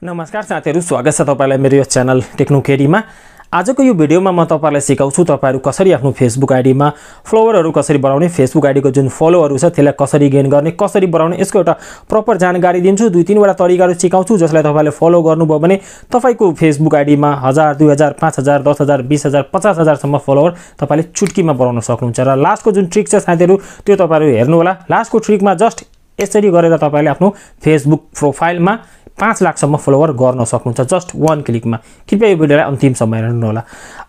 नमस्कार साथीहरु, स्वागत छ तपाईलाई मेरो यो च्यानल टेक्नो केडीमा। आजको यो भिडियोमा म तपाईलाई सिकाउँछु तपाईहरु कसरी आफ्नो फेसबुक आइडीमा फलोवरहरु कसरी बढाउने, फेसबुक आइडीको जुन फलोहरु छ त्यसलाई कसरी गेन गर्ने, कसरी बढाउने, यसको एउटा प्रपर जानकारी दिन्छु। दुई तीन वटा तरिकाहरु सिकाउँछु जसलाई तपाईले फलो गर्नुभयो भने तपाईको फेसबुक आइडीमा 1000, 2000, 5000, 10000, 20000, 50000 सम्म फलोवर तपाईले चुटकीमा बढाउन सक्नुहुन्छ। र लास्टको जुन ट्रिक छ साथीहरु त्यो तपाईहरु हेर्नु होला। लास्टको ट्रिकमा जस्ट यसरी गरेर तपाईले आफ्नो फेसबुक प्रोफाइलमा 5 लाख सम्म फलोवर गर्न सक्नुहुन्छ जस्ट वन क्लिकमा। कृपया यो भिडियोलाई अन्तिमसम्म हेर्नु होला।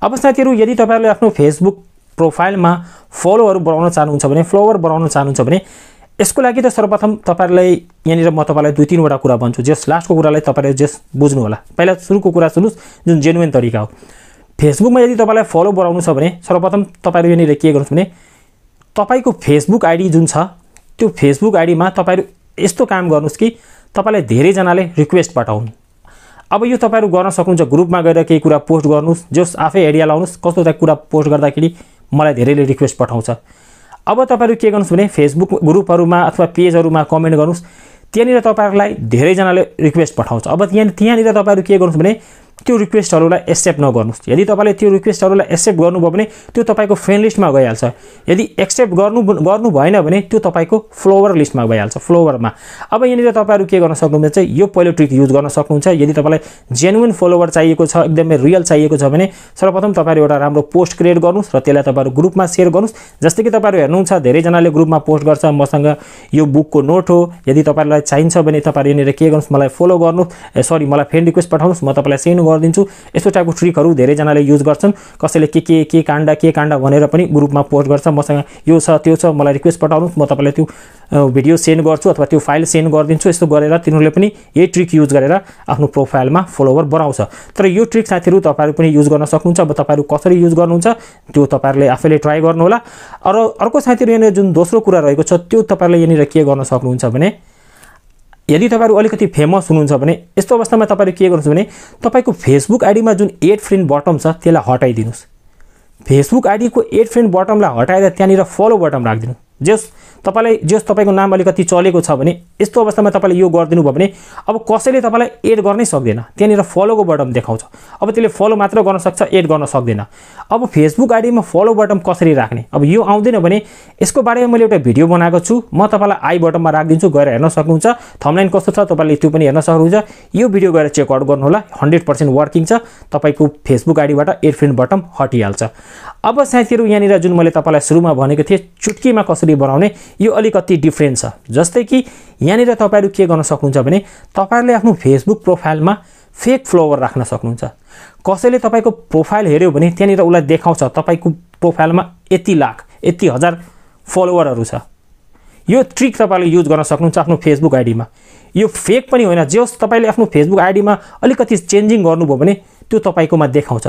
अब साथीहरु यदि तपाईहरुले आफ्नो फेसबुक प्रोफाइलमा फलोवर बढाउन चाहनुहुन्छ भने, फलोवर बढाउन चाहनुहुन्छ भने यसको लागि त सर्वप्रथम तपाईहरुलाई यहाँनिर म तपाईलाई दुई तीन वटा कुरा भन्छु। जस लास्टको कुरालाई तपाईहरुले जस बुझ्नु होला। पहिला सुरुको कुरा सुन्नुस् जुन जेन्युइन तरिका हो। फेसबुकमा यदि तपाईलाई फलो बढाउनु छ भने सर्वप्रथम तपाईहरु यहाँनिर के गर्नुस् भने तपाईको फेसबुक आइडी जुन छ त्यो फेसबुक आइडीमा तपाईहरु यस्तो काम गर्नुस् कि तपाईलाई धेरै जनाले रिक्वेस्ट पठाउनु। अब यो तपाईहरु गर्न सक्नुहुन्छ। ग्रुपमा गएर केही कुरा पोस्ट गर्नुस्, जस आफै आइडिया लाउनुस् कस्तो त कुरा पोस्ट गर्दाखेरि मलाई धेरैले रिक्वेस्ट पठाउँछ। अब तपाईहरु के गर्नुस् भने फेसबुक ग्रुपहरुमा अथवा पेजहरुमा कमेन्ट गर्नुस्। त्यहाँनिर तपाईहरुलाई धेरै जनाले रिक्वेस्ट पठाउँछ। अब त्यहाँनिर तपाईहरु के गर्नुस् भने त्यो रिक्वेस्टहरुलाई एक्सेप्ट नगर्नुस्। यदि तपाईले त्यो रिक्वेस्टहरुलाई एक्सेप्ट गर्नुभयो भने त्यो तपाईको फ्रेन्ड लिस्टमा गइहाल्छ। यदि एक्सेप्ट गर्नु भएन भने त्यो तपाईको फलोवर लिस्टमा गइहाल्छ, फलोवरमा। अब यहाँनिर तपाईहरु के गर्न सक्नुहुन्छ चाहिँ यो पहिलो ट्रिक युज गर्न सक्नुहुन्छ। यदि तपाईलाई जेन्युइन फलोवर चाहिएको छ, एकदमै रियल चाहिएको छ भने सर्वप्रथम तपाईहरु एउटा राम्रो पोस्ट क्रिएट गर्नुस् र त्यसलाई तपाईहरु ग्रुपमा शेयर गर्नुस्। जस्तै कि तपाईहरु हेर्नुहुन्छ धेरै जनाले ग्रुपमा पोस्ट गर्छ मसँग यो बुकको नोट हो, यदि तपाईहरुलाई चाहिन्छ भने तपाईहरु यहाँनिर के गर्नुस् मलाई फलो गर्नुस्, मलाई फ्रेन्ड रिक्वेस्ट पठाउनुस्, म तपाईलाई सेन्ड गरिदिन्छु। यस्तो टाइपको ट्रिकहरु धेरै जनाले युज गर्छन्। कसैले के काण्ड भनेर पनि ग्रुपमा पोस्ट गर्छ, मसँग यो छ त्यो छ मलाई रिक्वेस्ट पठाउनुस्, म तपाईलाई त्यो भिडियो सेन्ड गर्छु अथवा त्यो फाइल सेन्ड गरिदिन्छु। यस्तो गरेर तिनीहरूले पनि यही ट्रिक युज गरेर आफ्नो प्रोफाइलमा फलोवर बढाउँछ। तर यो ट्रिक साथीहरु तपाईहरु पनि युज गर्न सक्नुहुन्छ। अब तपाईहरु कसरी युज गर्नुहुन्छ त्यो तपाईहरुले आफैले ट्राई गर्नु होला। र अर्को साथीहरु यहाँ जुन दोस्रो कुरा रहेको छ त्यो तपाईहरुले यहाँनिर के गर्न सक्नुहुन्छ भने यदि तपाईहरु अलिकति फेमस हुनुहुन्छ भने यस्तो अवस्थामा तपाईहरु के गर्नुहुन्छ भने तपाईको फेसबुक आइडीमा जुन एड फ्रेन्ड बटन छ त्यसलाई हटाइदिनुस्। फेसबुक आइडीको एड फ्रेन्ड बटनलाई हटाएर त्यहाँनिर फलो बटन राख्दिनु। जस तपाईको नाम अलिकति चलेको छ भने यस्तो अवस्थामा तपाईले यो गर्दिनु भयो भने अब कसैले तपाईलाई एड गर्नै सक्दैन। त्यहाँनिर फलोको बटन देखाउँछ। अब त्यसले फलो मात्र गर्न सक्छ, एड गर्न सक्दैन। अब फेसबुक आइडीमा फलो बटन कसरी राख्ने, अब यो आउँदैन भने यसको बारेमा मैले एउटा भिडियो बनाएको छु। म तपाईलाई आई बटनमा राखिदिन्छु, गएर हेर्न सक्नुहुन्छ। थम्बनेल कस्तो छ तपाईले त्यो पनि हेर्न सक्नुहुन्छ। यो भिडियो गएर चेक आउट गर्नु होला। 100% वर्किङ छ। तपाईको फेसबुक आइडीबाट एड फ्रेन्ड बटन हटिहाल्छ। अब साथीहरु यहाँनिर जुन मैले तपाईलाई सुरुमा भनेको थिएँ चुटकीमा कसरी बनाउने यो अलिकति डिफरेन्ट छ। जस्तै कि यहाँनिर तपाईहरु के गर्न सक्नुहुन्छ भने तपाईहरुले आफ्नो फेसबुक प्रोफाइलमा फेक फलोवर राख्न सक्नुहुन्छ। कसैले तपाईको प्रोफाइल हेर्यो भने त्यहाँनिर उलाई देखाउँछ तपाईको प्रोफाइलमा यति लाख यति हजार फलोवरहरु छ। यो ट्रिक तपाईले युज गर्न सक्नुहुन्छ आफ्नो फेसबुक आइडीमा। यो फेक पनि होइन, जस तपाईले आफ्नो फेसबुक आइडीमा अलिकति चेन्जिङ गर्नुभयो भने त्यो तपाईकोमा देखाउँछ।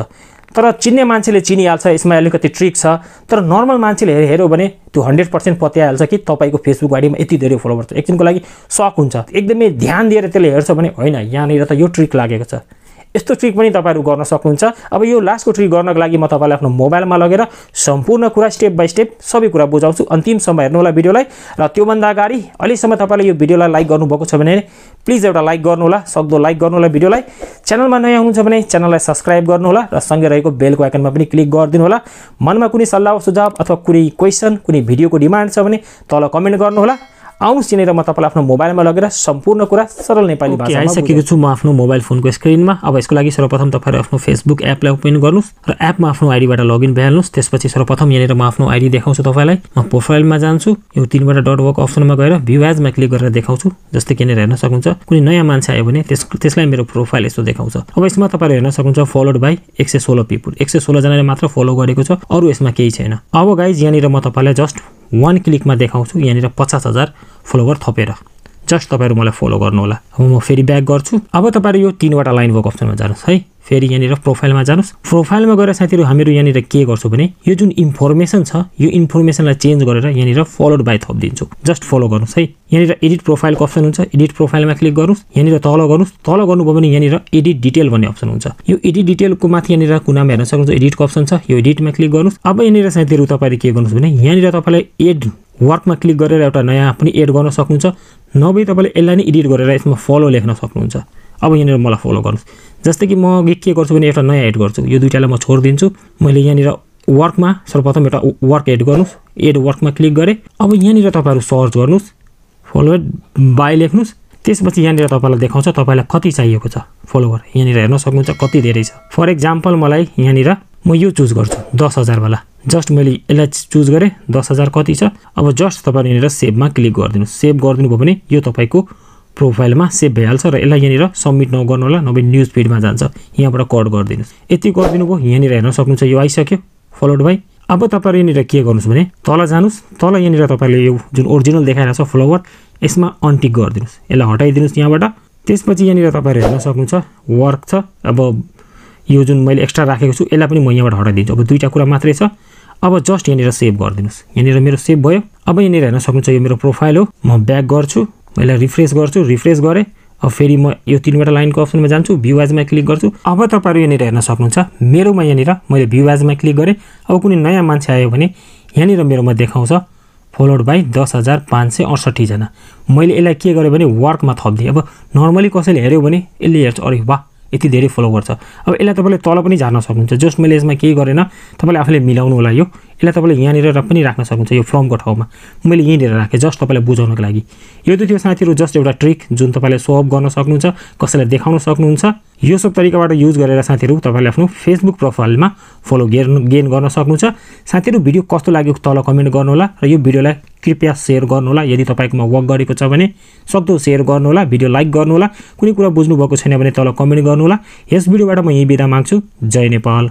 तर चिन्ने मान्छेले चिनिहाल्छ, यसमा अलिकति ट्रिक छ। तर नर्मल मान्छेले हेर्यो भने त्यो 100% पत्याइहाल्छ कि तपाईको फेसबुक आइडीमा यति धेरै फलोवर छ। एकदिनको लागि शक हुन्छ। एकदमै ध्यान दिएर त्यसले हेर्छ भने हैन यहाँनिर त यो ट्रिक लागेको छ। यस्तो ट्रिक पनि तपाईहरु गर्न सक्नुहुन्छ। अब यो लास्टको ट्रिक गर्नको लागि म तपाईलाई आफ्नो मोबाइलमा लगेर सम्पूर्ण कुरा स्टेप बाइ स्टेप सबै कुरा बुझाउँछु। अन्तिमसम्म हेर्नु होला भिडियोलाई। र त्योभन्दा अगाडि अहिलेसम्म तपाईले यो भिडियोलाई लाइक गर्नुभएको छ भने प्लिज एउटा लाइक गर्नु होला, सक्दो लाइक गर्नु होला भिडियोलाई। च्यानलमा नयाँ हुनुहुन्छ भने च्यानललाई सब्स्क्राइब गर्नु होला र सँगै रहेको बेलको आइकनमा पनि क्लिक गरिदिनु होला। मनमा कुनै सल्लाह सुझाव अथवा कुनै क्वेशन, कुनै भिडियोको डिमान्ड छ भने तल कमेन्ट गर्नु होला। आउनुस् यहाँनिर म तपाईलाई आफ्नो मोबाइलमा लगेर सम्पूर्ण कुरा सरल नेपाली भाषामा आइसकेको छु म आफ्नो मोबाइल फोनको स्क्रिनमा। अब यसको लागि सर्वप्रथम तपाईहरु आफ्नो फेसबुक एपलाई ओपन गर्नुस् र एपमा आफ्नो आइडीबाट लगइन भइहाल्नुस्। त्यसपछि सर्वप्रथम यहाँनिर म आफ्नो आइडी देखाउँछु तपाईलाई। म प्रोफाइलमा जान्छु, यो तीनवटा डट वर्क अप्सनमा गएर भ्यू एजमा क्लिक गरेर देखाउँछु। जस्तै कि यहाँनिर हेर्न सक्नुहुन्छ कुनै नयाँ मान्छे आयो भने त्यसलाई मेरो प्रोफाइल यस्तो देखाउँछ। अब यसमा तपाईहरु हेर्न सक्नुहुन्छ फलोड बाइ 116 पिपल, 116 जनाले मात्र फलो गरेको छ, अरु यसमा केही छैन। अब गाइज यहाँनिर म तपाईलाई जस्ट वन क्लिकमा देखाउँछु। यहाँनिर 50000 फलोवर थपेर जस्ट तपाईहरु मलाई फलो गर्नु होला। अब म फेरि ब्याक गर्छु। अब तपाईहरु यो तीनवटा लाइन वर्क अप्सनमा जानुस् है। फेरि यहाँनिर प्रोफाइलमा जानुस्। प्रोफाइलमा गएर साथीहरु हामीहरु यहाँनिर के गर्छौं भने यो जुन इन्फर्मेसन छ यो इन्फर्मेसनलाई चेन्ज गरेर यहाँनिर फलोड बाइ थप्दिन्छु। जस्ट फलो गर्नुस् है। यहाँनिर एडिट प्रोफाइलको अप्सन हुन्छ, एडिट प्रोफाइलमा क्लिक गर्नुस्। यहाँनिर तल गर्नुस्। तल गर्नुभयो भने यहाँनिर एडिट डिटेल भन्ने अप्सन हुन्छ। यो एडिट डिटेलको माथि यहाँनिर कुनामा हेर्न सक्नुहुन्छ एडिटको अप्सन छ। यो एडिटमा क्लिक गर्नुस्। अब यहाँनिर साथीहरु तपाईहरु के गर्नुस् भने यहाँनिर तपाईलाई एड वर्कमा क्लिक गरेर एउटा नयाँ पनि एड गर्न सक्नुहुन्छ। नभए तपाईले यसलाई नै एडिट गरेर यसमा फलो लेख्न सक्नुहुन्छ। अब यहाँनिर मलाई फलो गर्नुस्। जस्तै कि म अघि के गर्छु भने एउटा नयाँ एड गर्छु, यो दुईटालाई म छोडिदिन्छु। मैले यहाँनिर वर्कमा सर्वप्रथम एउटा वर्क एड गर्नुस्, एड वर्कमा क्लिक गरेँ। अब यहाँनिर तपाईँहरू सर्च गर्नुस्, फलोवर्ड बाई लेख्नुस्। त्यसपछि यहाँनिर तपाईँलाई देखाउँछ तपाईँलाई कति चाहिएको छ फलोवर। यहाँनिर हेर्न सक्नुहुन्छ कति धेरै छ। फर एक्जाम्पल मलाई यहाँनिर म यो चुज गर्छु 10,000 वाला। जस्ट मैले यसलाई चुज गरेँ, 10,000 कति छ। अब जस्ट तपाईँले यहाँनिर सेभमा क्लिक गरिदिनुहोस्। सेभ गरिदिनु भयो भने यो तपाईँको प्रोफाइलमा सेभ भइहाल्छ र यसलाई यहाँनिर सबमिट नगर्नु होला, नभए न्युज फिडमा जान्छ। यहाँबाट कट गरिदिनुहोस्। यति गरिदिनु भयो, यहाँनिर हेर्न सक्नुहुन्छ यो आइसक्यो फलोड बाई। अब तपाईँहरू यहाँनिर के गर्नुहोस् भने तल जानुहोस्। तल यहाँनिर तपाईँले यो जुन ओरिजिनल देखाइरहेको छ फ्लावर, यसमा अनटिक गरिदिनुहोस्, यसलाई हटाइदिनुहोस् यहाँबाट। त्यसपछि यहाँनिर तपाईँहरू हेर्न सक्नुहुन्छ वर्क छ। अब यो जुन मैले एक्स्ट्रा राखेको छु यसलाई पनि म यहाँबाट हटाइदिन्छु। अब दुईवटा कुरा मात्रै छ। अब जस्ट यहाँनिर सेभ गरिदिनुहोस्। यहाँनिर मेरो सेभ भयो। अब यहाँनिर हेर्न सक्नुहुन्छ यो मेरो प्रोफाइल हो। म ब्याक गर्छु, मैले रिफ्रेस गर्छु, रिफ्रेस गरेँ। अब फेरि म यो 3वटा लाइनको अप्सनमा जान्छु, भ्यू एजमा क्लिक गर्छु। अब तपाईँहरू यहाँनिर हेर्न सक्नुहुन्छ मेरोमा यहाँनिर मैले भ्यू एजमा क्लिक गरेँ। अब कुनै नयाँ मान्छे आयो भने यहाँनिर मेरोमा देखाउँछ फलोड बाई 10,568 जना। मैले यसलाई के गरेँ भने वर्कमा थपिदिएँ। अब नर्मली कसैले हेऱ्यो भने यसले हेर्छ अरे वाह यति धेरै फलोवर छ। अब यसलाई तपाईँले तल पनि झार्न सक्नुहुन्छ। जस्ट मैले यसमा केही गरेन, तपाईँले आफूले मिलाउनु होला। यो यसलाई तपाईँले यहाँनिर पनि राख्न सक्नुहुन्छ, यो फ्रमको ठाउँमा मैले यहीँनिर राखेँ जस्ट तपाईँलाई बुझाउनको लागि। यो त थियो साथीहरू जस्ट एउटा ट्रिक जुन तपाईँले सो अप गर्न सक्नुहुन्छ, कसैलाई देखाउन सक्नुहुन्छ। यो सब तरिकाबाट युज गरेर साथीहरू तपाईँले आफ्नो फेसबुक प्रोफाइलमा फलो गेन गर्न सक्नुहुन्छ। साथीहरू भिडियो कस्तो लाग्यो तल कमेन्ट गर्नुहोला र यो भिडियोलाई कृपया सेयर गर्नुहोला। यदि तपाईँकोमा वर्क गरेको छ भने सक्दो सेयर गर्नुहोला, भिडियो लाइक गर्नुहोला। कुनै कुरा बुझ्नु भएको छैन भने तल कमेन्ट गर्नुहोला। यस भिडियोबाट म यही बिदा माग्छु। जय नेपाल।